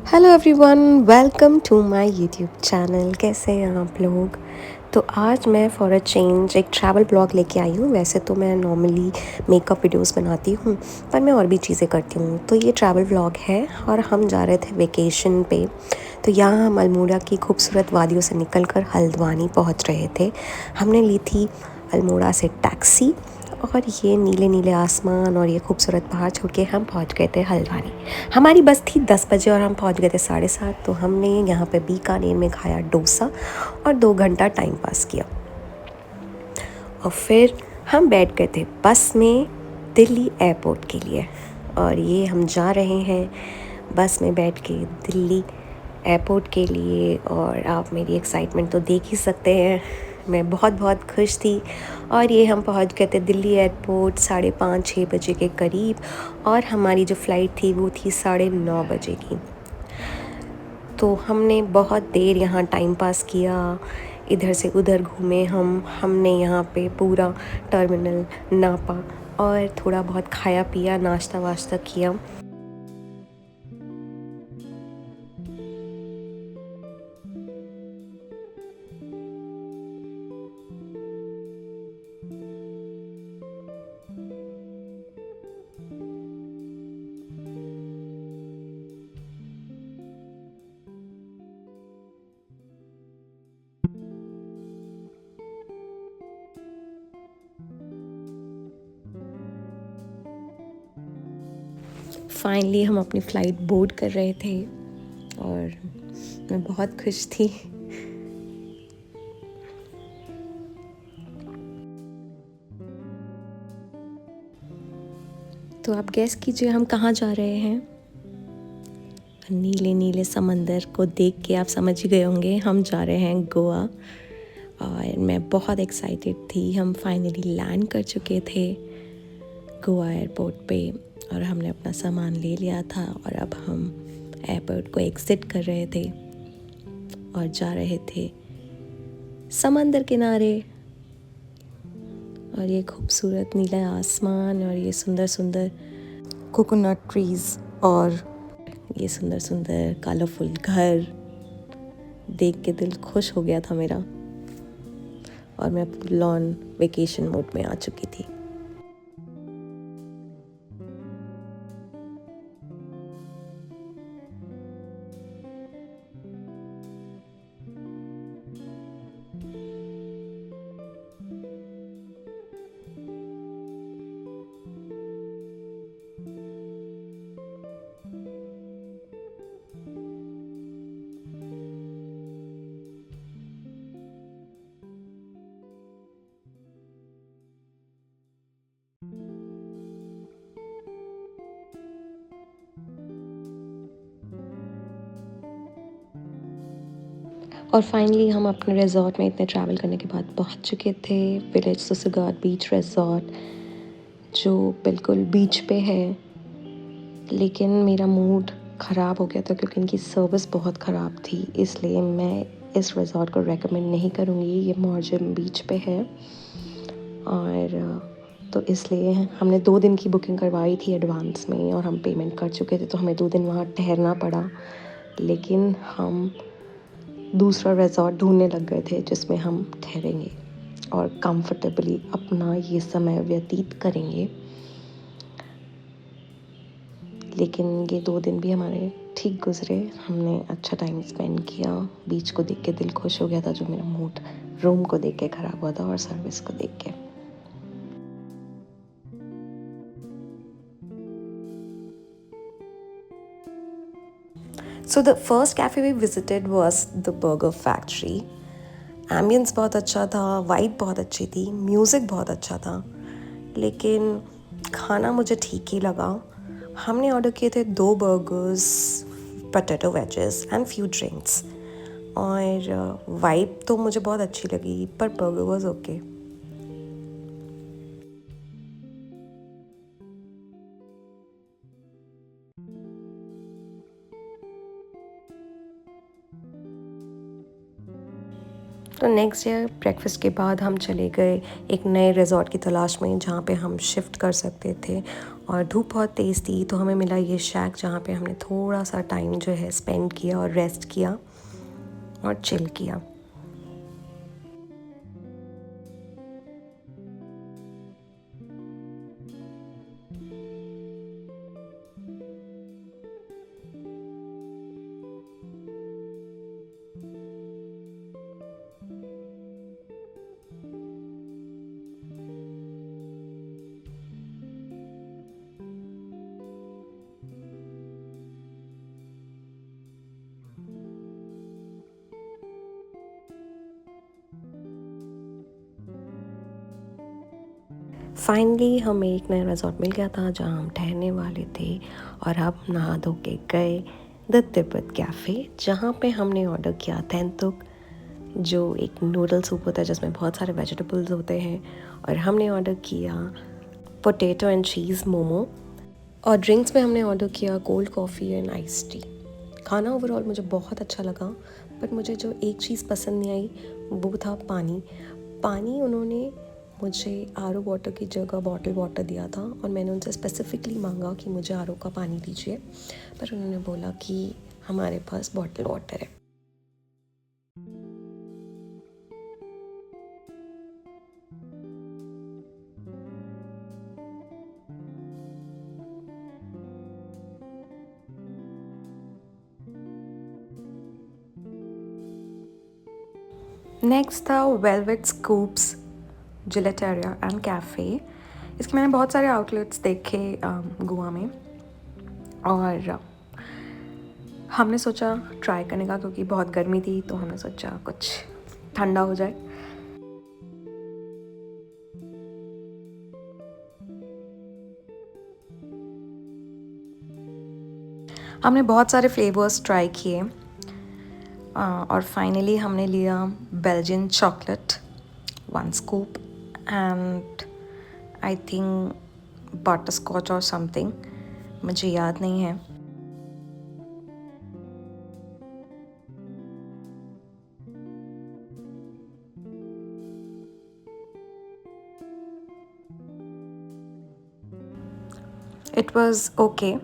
Hello everyone, welcome to my YouTube channel. कैसे हैं आप लोग? तो आज मैं फॉर अ चेंज एक ट्रैवल ब्लॉग लेके आई हूँ। वैसे तो मैं नॉर्मली मेकअप वीडियोस बनाती हूँ, पर मैं और भी चीज़ें करती हूँ। तो ये ट्रैवल ब्लॉग है और हम जा रहे थे वेकेशन पे। तो यहाँ हम अल्मोड़ा की खूबसूरत वादियों से निकलकर हल्द्वानी पहुँच रहे थे। हमने ली थी अल्मोड़ा से टैक्सी और ये नीले नीले आसमान और ये खूबसूरत पहाड़ छोड़ के हम पहुँच गए थे हल्द्वानी। हमारी बस थी 10 बजे और हम पहुँच गए थे 7:30। तो हमने यहाँ पे बीकानेर में खाया डोसा और 2 घंटा टाइम पास किया और फिर हम बैठ गए थे बस में दिल्ली एयरपोर्ट के लिए। और ये हम जा रहे हैं बस में बैठ के दिल्ली एयरपोर्ट के लिए। और आप मेरी एक्साइटमेंट तो देख ही सकते हैं, मैं बहुत बहुत खुश थी। और ये हम पहुंच गए थे दिल्ली एयरपोर्ट 5:30-6 बजे के करीब। और हमारी जो फ़्लाइट थी वो थी 9:30 बजे की। तो हमने बहुत देर यहाँ टाइम पास किया, इधर से उधर घूमे हमने यहाँ पे पूरा टर्मिनल नापा और थोड़ा बहुत खाया पिया, नाश्ता वाश्ता किया। फाइनली हम अपनी फ़्लाइट बोर्ड कर रहे थे और मैं बहुत खुश थी। तो आप गेस कीजिए हम कहाँ जा रहे हैं। नीले नीले समंदर को देख के आप समझ ही गए होंगे, हम जा रहे हैं गोवा। और मैं बहुत एक्साइटेड थी। हम फाइनली लैंड कर चुके थे गोवा एयरपोर्ट पे और हमने अपना सामान ले लिया था। और अब हम एयरपोर्ट को एग्ज़िट कर रहे थे और जा रहे थे समंदर किनारे। और ये खूबसूरत नीला आसमान और ये सुंदर सुंदर कोकोनट ट्रीज़ और ये सुंदर सुंदर कलरफुल घर देख के दिल खुश हो गया था मेरा। और मैं फुल ऑन वेकेशन मोड में आ चुकी थी। और फाइनली हम अपने रिजॉर्ट में इतने ट्रैवल करने के बाद पहुंच चुके थे, विलेज सुसुगाट बीच रिजॉर्ट, जो बिल्कुल बीच पे है। लेकिन मेरा मूड ख़राब हो गया था क्योंकि इनकी सर्विस बहुत ख़राब थी, इसलिए मैं इस रिजॉर्ट को रेकमेंड नहीं करूँगी। ये मॉर्जिम बीच पे है और तो इसलिए हमने 2 दिन की बुकिंग करवाई थी एडवांस में और हम पेमेंट कर चुके थे, तो हमें 2 दिन वहाँ ठहरना पड़ा। लेकिन हम दूसरा रिजॉर्ट ढूंढने लग गए थे जिसमें हम ठहरेंगे और कंफर्टेबली अपना ये समय व्यतीत करेंगे। लेकिन ये 2 दिन भी हमारे ठीक गुजरे, हमने अच्छा टाइम स्पेंड किया। बीच को देख के दिल खुश हो गया था, जो मेरा मूड रूम को देख के ख़राब हुआ था और सर्विस को देख के। So the first cafe we visited was the Burger Factory. Ambience बहुत अच्छा था, वाइब बहुत अच्छी थी, म्यूज़िक बहुत अच्छा था। लेकिन खाना मुझे ठीक ही लगा। हमने ऑर्डर किए थे 2 burgers, potato wages and few drinks. और वाइब तो मुझे बहुत अच्छी लगी, पर बर्गर वाज ओके। तो नेक्स्ट डे ब्रेकफास्ट के बाद हम चले गए एक नए रिज़ॉर्ट की तलाश में जहाँ पे हम शिफ्ट कर सकते थे, और धूप बहुत तेज़ थी तो हमें मिला ये शैक जहाँ पे हमने थोड़ा सा टाइम जो है स्पेंड किया और रेस्ट किया और चिल किया। फाइनली हमें एक नया रिज़ॉर्ट मिल गया था जहाँ हम ठहरने वाले थे, और हम नहा धो के गए द तिब्बत कैफ़े, जहाँ पे हमने ऑर्डर किया थेंतुक, जो एक नूडल सूप होता है जिसमें बहुत सारे वेजिटेबल्स होते हैं, और हमने ऑर्डर किया पोटैटो एंड चीज़ मोमो, और ड्रिंक्स में हमने ऑर्डर किया cold coffee and ice tea. खाना ओवरऑल मुझे बहुत अच्छा लगा, बट मुझे जो एक चीज़ पसंद नहीं आई वो था पानी। पानी उन्होंने मुझे आर ओ वाटर की जगह बॉटल वाटर दिया था, और मैंने उनसे स्पेसिफ़िकली मांगा कि मुझे आर ओ का पानी दीजिए, पर उन्होंने बोला कि हमारे पास बॉटल वाटर है। नेक्स्ट था वेलवेट स्कूप्स जिलेटेरिया एंड कैफ़े। इसके मैंने बहुत सारे आउटलेट्स देखे गोवा में, और हमने सोचा ट्राई करने का, क्योंकि बहुत गर्मी थी तो हमने सोचा कुछ ठंडा हो जाए। हमने बहुत सारे फ्लेवर्स ट्राई किए, और फाइनली हमने लिया Belgian chocolate 1 scoop and I think butterscotch और समथिंग, मुझे याद नहीं है। It was okay.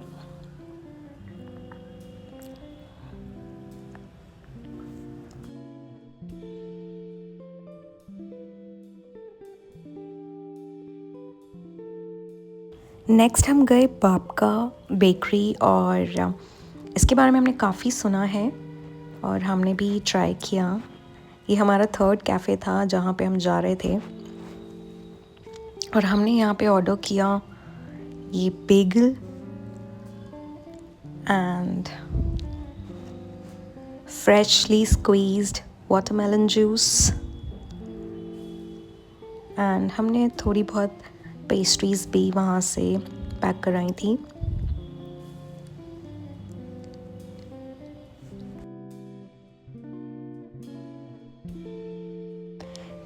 नेक्स्ट हम गए बाबका बेकरी, और इसके बारे में हमने काफ़ी सुना है और हमने भी ट्राई किया। ये हमारा थर्ड कैफ़े था जहाँ पे हम जा रहे थे, और हमने यहाँ पे ऑर्डर किया ये Bengal and freshly squeezed watermelon juice, and हमने थोड़ी बहुत पेस्ट्रीज़ भी वहाँ से पैक कराई थी।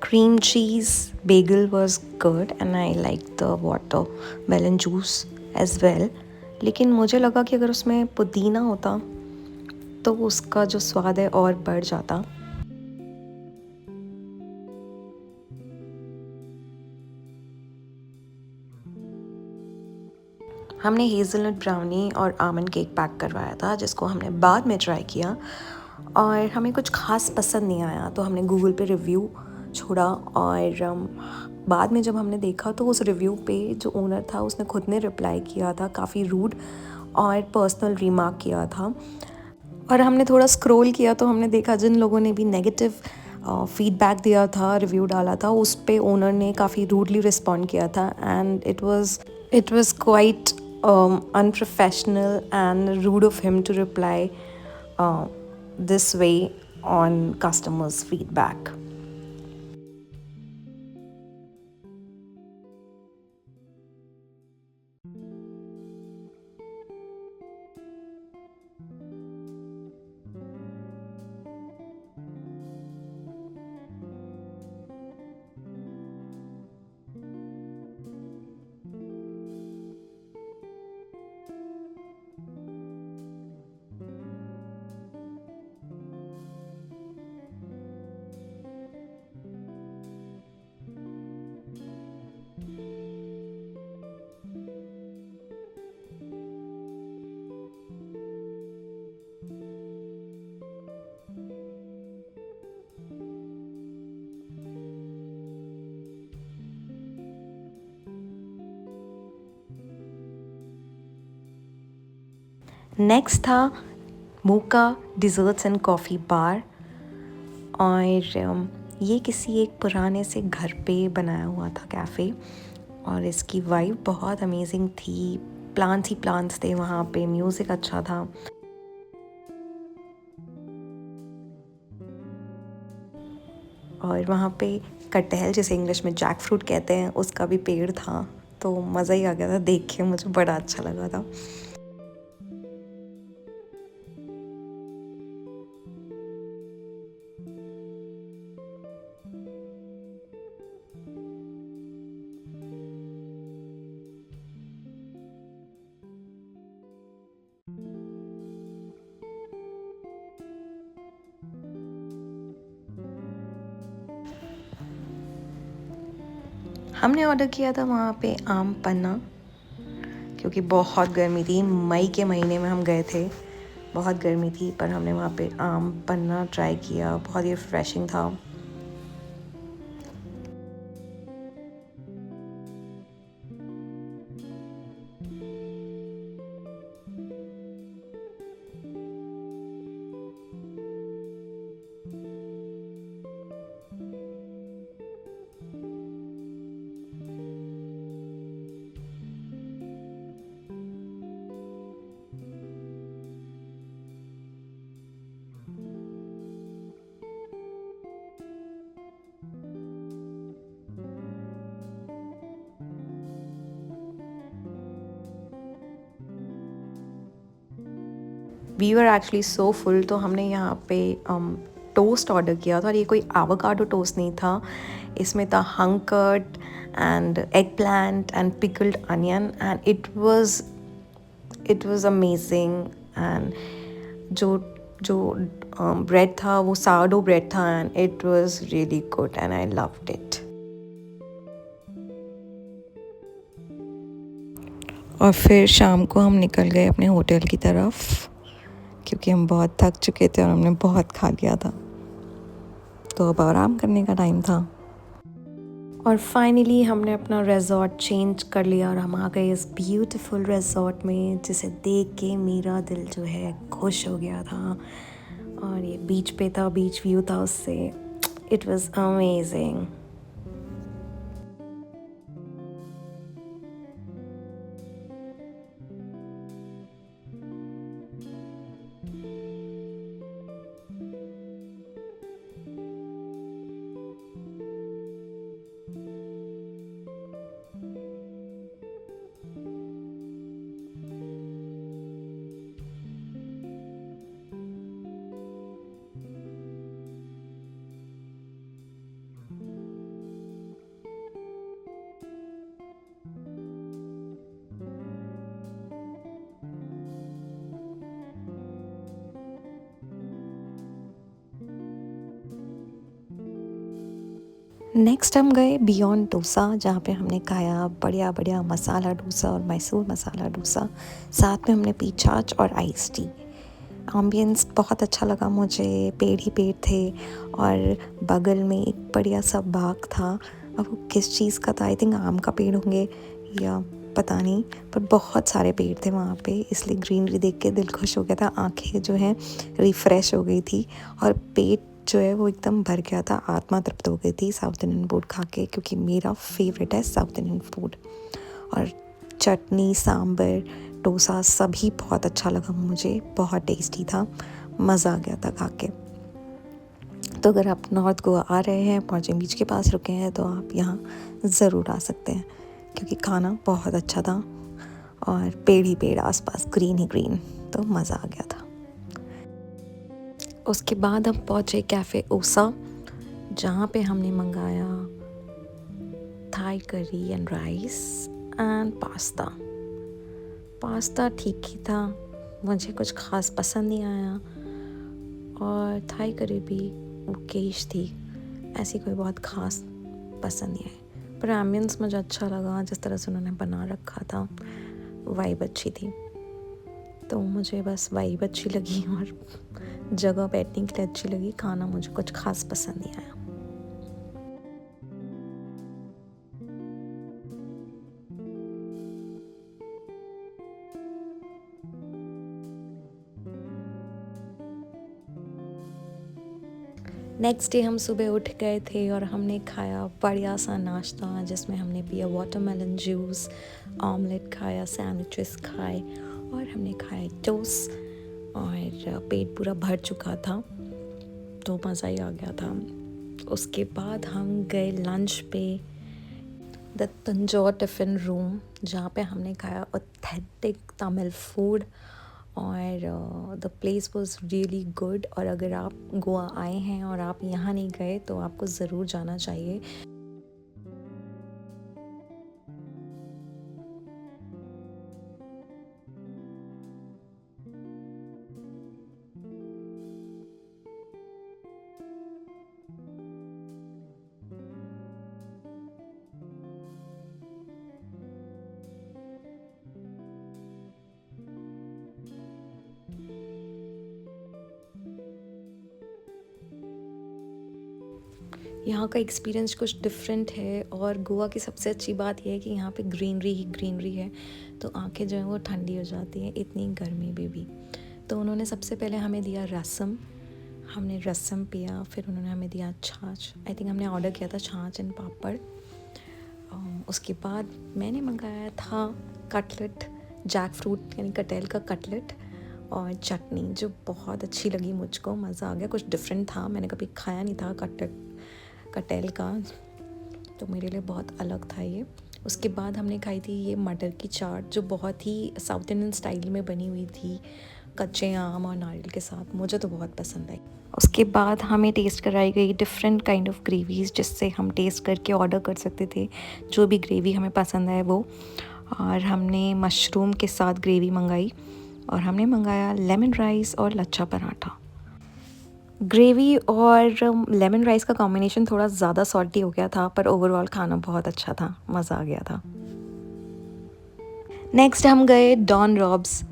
Cream cheese bagel was good and I liked the watermelon juice as well, लेकिन मुझे लगा कि अगर उसमें पुदीना होता तो उसका जो स्वाद है और बढ़ जाता। हमने हेज़लनट ब्राउनी और आमंड केक पैक करवाया था, जिसको हमने बाद में ट्राई किया और हमें कुछ ख़ास पसंद नहीं आया, तो हमने गूगल पे रिव्यू छोड़ा, और बाद में जब हमने देखा तो उस रिव्यू पे जो ओनर था उसने खुद ने रिप्लाई किया था, काफ़ी रूड और पर्सनल रिमार्क किया था। और हमने थोड़ा स्क्रॉल किया तो हमने देखा जिन लोगों ने भी नेगेटिव फीडबैक दिया था, रिव्यू डाला था, उस पे ओनर ने काफ़ी रूडली रिस्पॉन्ड किया था, and it was quite unprofessional and rude of him to reply this way on customers' feedback. Next था मोका डिज़र्ट्स एंड कॉफ़ी बार, और ये किसी एक पुराने से घर पे बनाया हुआ था कैफ़े, और इसकी वाइब बहुत अमेजिंग थी। प्लांट्स ही प्लांट्स थे वहाँ पे, म्यूज़िक अच्छा था। और वहाँ पे कटहल, जिसे इंग्लिश में जैक फ्रूट कहते हैं, उसका भी पेड़ था। तो मज़ा ही आ गया था देख के, मुझे बड़ा अच्छा लगा था। हमने ऑर्डर किया था वहाँ पे आम पन्ना, क्योंकि बहुत गर्मी थी। मई के महीने में हम गए थे, बहुत गर्मी थी, पर हमने वहाँ पे आम पन्ना ट्राई किया, बहुत ही रिफ्रेशिंग था। We were actually so full, तो हमने यहाँ पे टोस्ट ऑर्डर किया था, और ये कोई एवोकाडो टोस्ट नहीं था। इसमें था hung curd and egg plant and pickled onion, and it was amazing. And जो जो ब्रेड था वो सावरडो ब्रेड था, and it was really good and I loved it. और फिर शाम को हम निकल गए अपने होटल की तरफ, क्योंकि हम बहुत थक चुके थे और हमने बहुत खा लिया था, तो अब आराम करने का टाइम था। और फाइनली हमने अपना रिजॉर्ट चेंज कर लिया, और हम आ गए इस ब्यूटीफुल रिजॉर्ट में, जिसे देख के मेरा दिल जो है खुश हो गया था। और ये बीच पे था, बीच व्यू था उससे। It was amazing. नेक्स्ट हम गए बियॉन्ड डोसा, जहाँ पे हमने खाया बढ़िया बढ़िया मसाला डोसा और मैसूर मसाला डोसा। साथ में हमने पी छाछ और आइस टी। एम्बियंस बहुत अच्छा लगा मुझे, पेड़ ही पेड़ थे, और बगल में एक बढ़िया सा बाग था। अब वो किस चीज़ का था, आई थिंक आम का पेड़ होंगे या पता नहीं, पर बहुत सारे पेड़ थे वहाँ पे, इसलिए ग्रीनरी देख के दिल खुश हो गया था, आंखें जो हैं रिफ़्रेश हो गई थी, और पेट जो है वो एकदम भर गया था, आत्मा तृप्त हो गई थी साउथ इंडियन फूड खा के, क्योंकि मेरा फेवरेट है साउथ इंडियन फूड। और चटनी, सांभर, डोसा सभी बहुत अच्छा लगा मुझे, बहुत टेस्टी था, मज़ा आ गया था खा के। तो अगर आप नॉर्थ गोवा आ रहे हैं, पॉर्जिंग बीच के पास रुके हैं, तो आप यहाँ ज़रूर आ सकते हैं, क्योंकि खाना बहुत अच्छा था, और पेड़ ही पेड़ आसपास, ग्रीन ही ग्रीन, तो मज़ा आ गया था। उसके बाद हम पहुँचे कैफ़े ओसा, जहाँ पे हमने मंगाया Thai curry and rice and pasta. Pasta ठीक ही था, मुझे कुछ ख़ास पसंद नहीं आया, और थाई करी भी ओकेश थी, ऐसी कोई बहुत ख़ास पसंद नहीं आई। पर एम्बियंस मुझे अच्छा लगा, जिस तरह से उन्होंने बना रखा था, वाइब अच्छी थी, तो मुझे बस वाइब अच्छी लगी और जगह बैठने के लिए अच्छी लगी। खाना मुझे कुछ ख़ास पसंद नहीं आया। नेक्स्ट डे हम सुबह उठ गए थे और हमने खाया बढ़िया सा नाश्ता जिसमें हमने पिया वाटरमेलन जूस, ऑमलेट खाया, सैंडविचेस खाए और हमने खाए टोस्ट और पेट पूरा भर चुका था, तो मज़ा ही आ गया था। उसके बाद हम गए लंच पे द तंजौर टिफ़िन रूम, जहाँ पे हमने खाया ऑथेंटिक तमिल फूड और the place was really good. और अगर आप गोवा आए हैं और आप यहाँ नहीं गए तो आपको ज़रूर जाना चाहिए। यहाँ का एक्सपीरियंस कुछ डिफरेंट है और गोवा की सबसे अच्छी बात यह है कि यहाँ पे ग्रीनरी ही ग्रीनरी है, तो आंखें जो हैं वो ठंडी हो जाती हैं इतनी गर्मी में भी। तो उन्होंने सबसे पहले हमें दिया रसम, हमने रसम पिया, फिर उन्होंने हमें दिया छाछ। आई थिंक हमने ऑर्डर किया था छाछ एंड पापड़। उसके बाद मैंने मंगाया था कटलेट, जैक फ्रूट यानी कटहल का कटलेट और चटनी, जो बहुत अच्छी लगी मुझको, मज़ा आ गया। कुछ डिफरेंट था, मैंने कभी खाया नहीं था कटहल का, तो मेरे लिए बहुत अलग था ये। उसके बाद हमने खाई थी ये मटर की चाट, जो बहुत ही साउथ इंडियन स्टाइल में बनी हुई थी, कच्चे आम और नारियल के साथ। मुझे तो बहुत पसंद आई। उसके बाद हमें टेस्ट कराई गई डिफरेंट काइंड ऑफ ग्रेवीज़, जिससे हम टेस्ट करके ऑर्डर कर सकते थे जो भी ग्रेवी हमें पसंद है वो। और हमने मशरूम के साथ ग्रेवी मंगाई और हमने मंगाया लेमन राइस और लच्छा पराठा। ग्रेवी और लेमन राइस का कॉम्बिनेशन थोड़ा ज़्यादा सॉल्टी हो गया था, पर ओवरऑल खाना बहुत अच्छा था, मज़ा आ गया था। नेक्स्ट हम गए Don Rob's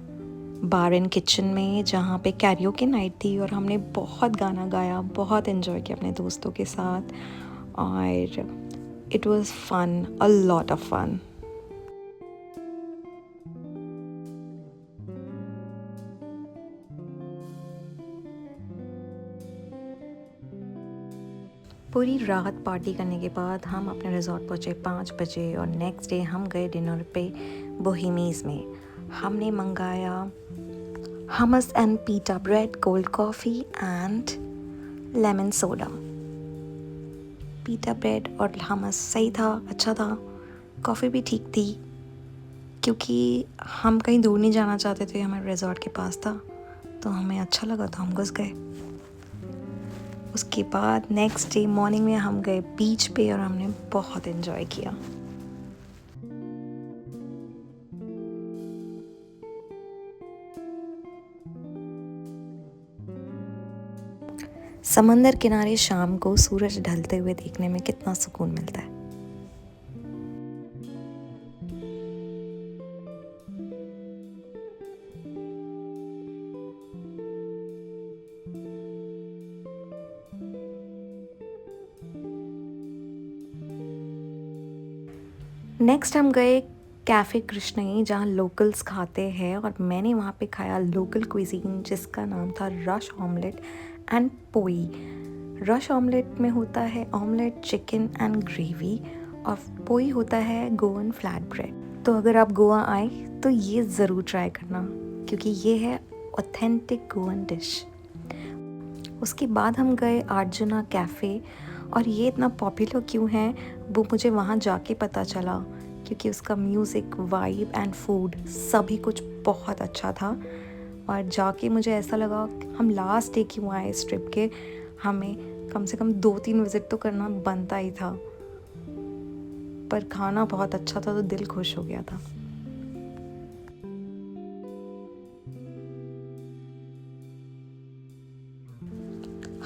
Bar and Kitchen में, जहाँ पे कैरियोके नाइट थी और हमने बहुत गाना गाया, बहुत इन्जॉय किया अपने दोस्तों के साथ और it was fun, a lot of fun. पूरी रात पार्टी करने के बाद हम अपने रिजॉर्ट पहुँचे 5 बजे और नेक्स्ट डे हम गए डिनर पे बोहेमीज़ में। हमने मंगाया hummus and pita bread, cold coffee and lemon soda। पीटा ब्रेड और हमस सही था, अच्छा था। कॉफ़ी भी ठीक थी, क्योंकि हम कहीं दूर नहीं जाना चाहते थे, हमारे रिजॉर्ट के पास था, तो हमें अच्छा लगा तो हम घुस गए। उसके बाद नेक्स्ट डे मॉर्निंग में हम गए बीच पे और हमने बहुत इन्जॉय किया। समंदर किनारे शाम को सूरज ढलते हुए देखने में कितना सुकून मिलता है। नेक्स्ट हम गए कैफ़े कृष्णई, जहाँ लोकल्स खाते हैं और मैंने वहाँ पे खाया लोकल क्विजीन जिसका नाम था rush omelette and Poi. Rush omelette में होता है ऑमलेट, चिकन एंड ग्रेवी और पोई होता है गोवन फ्लैट ब्रेड। तो अगर आप गोवा आए तो ये ज़रूर ट्राई करना, क्योंकि ये है ऑथेंटिक गोवन डिश। उसके बाद हम गए अर्जुना कैफ़े और ये इतना पॉपुलर क्यों है वो मुझे वहाँ जाके पता चला, क्योंकि उसका म्यूज़िक, वाइब एंड फूड सभी कुछ बहुत अच्छा था। और जाके मुझे ऐसा लगा हम लास्ट डे क्यों आए इस ट्रिप के, हमें कम से कम 2-3 विज़िट तो करना बनता ही था। पर खाना बहुत अच्छा था तो दिल खुश हो गया था।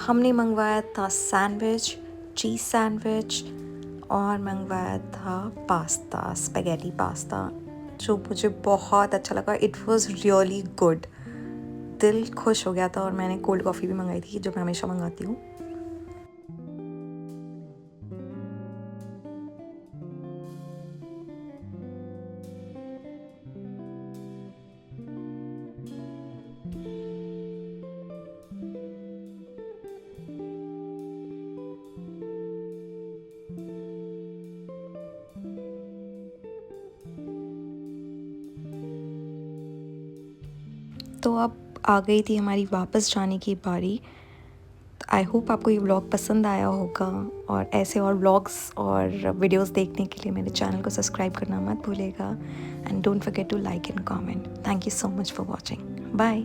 हमने मंगवाया था सैंडविच, चीज़ सैंडविच और मंगवाया था पास्ता, स्पेगेटी पास्ता, जो मुझे बहुत अच्छा लगा। इट वाज रियली गुड, दिल खुश हो गया था। और मैंने कोल्ड कॉफ़ी भी मंगाई थी, जो मैं हमेशा मंगाती हूँ। तो अब आ गई थी हमारी वापस जाने की बारी। आई होप आपको ये व्लॉग पसंद आया होगा, और ऐसे और व्लॉग्स और वीडियोस देखने के लिए मेरे चैनल को सब्सक्राइब करना मत भूलिएगा, and don't forget to like and comment. Thank you so much for watching. Bye.